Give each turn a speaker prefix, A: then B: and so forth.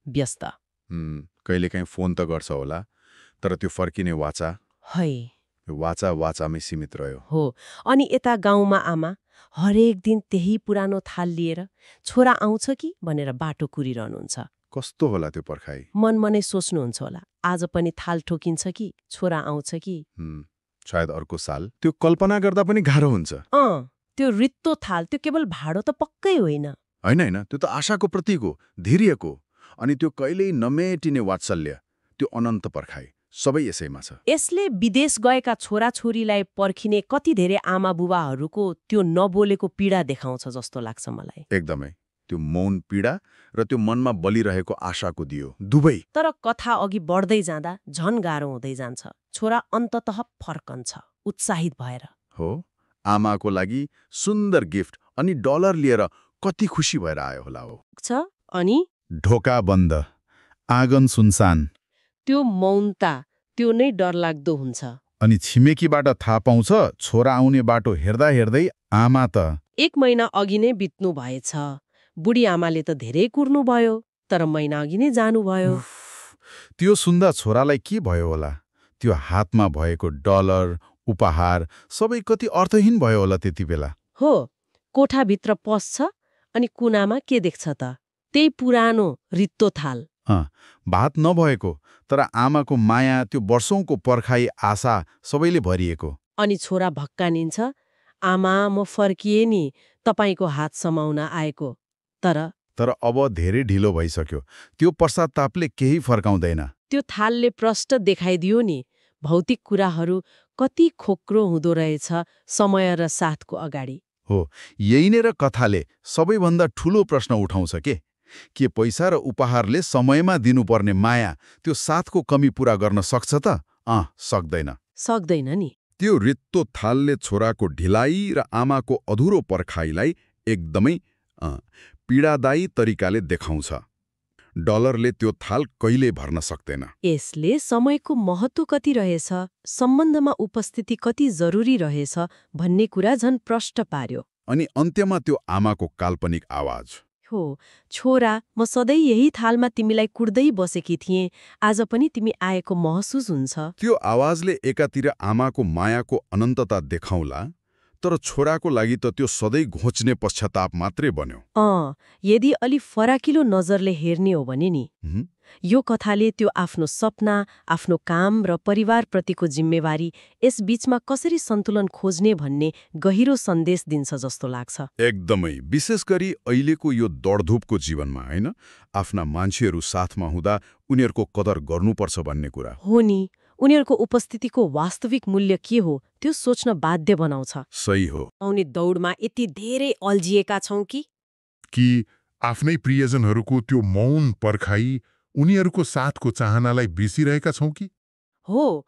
A: व्यस्त।
B: कहिलेकाहीँ फोन त गर्छ होला, तर त्यो फर्किने वाचा
A: है
B: वाचामै सीमित रह्यो।
A: हो। अनि यता गाउँमा आमा हरेक दिन त्यही पुरानो थाल लिएर छोरा आउँछ कि भनेर बाटो कुरिरहनुहुन्छ।
B: कस्तो होला त्यो पर्खाइ?
A: मनमनै सोच्नुहुन्छ होला, आज पनि थाल ठोकिन्छ कि छोरा आउँछ कि।
B: सायद अर्को साल। त्यो कल्पना गर्दा पनि गाह्रो हुन्छ।
A: त्यो रित्तो थाल त्यो केवल भाडो त पक्कै होइन।
B: होइन, त्यो त आशाको प्रतीक हो, धैर्यको। अनि त्यो कहिल्यै नमेटिने वात्सल्य, त्यो अनन्त पर्खाइ, सबै यसैमा छ।
A: यसले विदेश गएका छोराछोरीलाई पर्खिने कति धेरै आमा बुबाहरूको त्यो नबोलेको पीडा देखाउँछ जस्तो लाग्छ मलाई।
B: एकदमै। त्यो मौन पीडा र त्यो मनमा बलिरहेको आशाको दियो, दुवै।
A: तर कथा अघि बढ्दै जाँदा झन गाह्रो हुँदै जान्छ। छोरा अन्ततः फर्कन्छ, उत्साहित भएर।
B: हो, आमाको लागि सुन्दर गिफ्ट अनि डलर लिएर कति खुसी भएर आयो होला हो।
A: अनि
B: ढोका बन्द, आँगन सुनसान।
A: त्यो मौनता, त्यो नै डरलाग्दो हुन्छ।
C: अनि छिमेकीबाट थाहा पाउँछ छोरा आउने बाटो हेर्दा हेर्दै आमा त
A: 1 महिना अघि नै बित्नु भएछ। बुढी आमाले त धेरै कुर्नुभयो, तर महिना अघि नै जानुभयो।
C: त्यो सुन्दा छोरालाई के भयो होला? त्यो हातमा भएको डलर, उपहार सबै कति अर्थहीन भयो होला त्यति बेला।
A: हो, कोठाभित्र पस्छ अनि कुनामा के देख्छ त? त्यही पुरानो रित्तो थाल।
C: भात नभएको, तर आमाको माया, त्यो वर्षौंको पर्खाइ, आशा सबैले भरिएको।
A: अनि छोरा भक्कानिन्छ, आमा म फर्किए नि तपाईको हात समाउन आएको। तर
C: अब धेरै ढिलो भइसक्यो। त्यो पश्चातापले केही फर्काउँदैन।
A: त्यो थालले प्रष्ट देखाइदियो नि भौतिक कुराहरू कति खोक्रो हुँदो रहेछ समय र साथको अगाडि।
C: हो, यही नै र कथाले सबैभन्दा ठूलो प्रश्न उठाउँछ के पैसा र उपहारले समयमा दिनुपर्ने माया, त्यो साथको कमी पूरा गर्न सक्छ त? सक्दैन।
A: सक्दैन नि।
B: त्यो रित्तो थालले छोराको ढिलाइ र आमाको अधुरो पर्खाइलाई एकदमै पीडादायी तरिकाले देखाउँछ। डलरले त्यो थाल कहिल्यै भर्न सक्दैन।
A: यसले समयको महत्त्व कति रहेछ, सम्बन्धमा उपस्थिति कति जरुरी रहेछ भन्ने कुरा झन् प्रष्ट पार्यो।
B: अनि अन्त्यमा त्यो आमाको काल्पनिक आवाज,
A: हो, छोरा म सधैँ यही थालमा तिमीलाई कुर्दै बसेकी थिएँ, आज पनि तिमी आएको महसुस हुन्छ।
B: त्यो आवाजले एकातिर आमाको मायाको अनन्तता देखाउला, तर छोराको लागि त त्यो सधैँ घोच्ने पश्चाताप मात्रै बन्यो।
A: यदि अलि फराकिलो नजरले हेर्ने हो भने नि, यो कथाले त्यो आफ्नो सपना, आफ्नो काम र परिवारप्रतिको जिम्मेवारी यस बीचमा कसरी सन्तुलन खोज्ने भन्ने गहिरो सन्देश दिन्छ जस्तो लाग्छ।
B: एकदमै, विशेष गरी अहिलेको यो दौडधुपको जीवनमा, हैन? आफ्ना मान्छेहरू साथमा हुँदा उनीहरूको कदर गर्नुपर्छ भन्ने कुरा
A: हो नि। उनीहरूको उपस्थितिको वास्तविक मूल्य के हो त्यो सोच्न बाध्य बनाउँछ।
B: सही हो।
A: आउने दौडमा यति धेरै अल्झिएका छौं
D: कि आफ्नै प्रियजनहरूको त्यो मौन पर्खाइ, उनीहरूको साथको चाहनालाई बिर्सिरहेका छौं कि?
A: हो,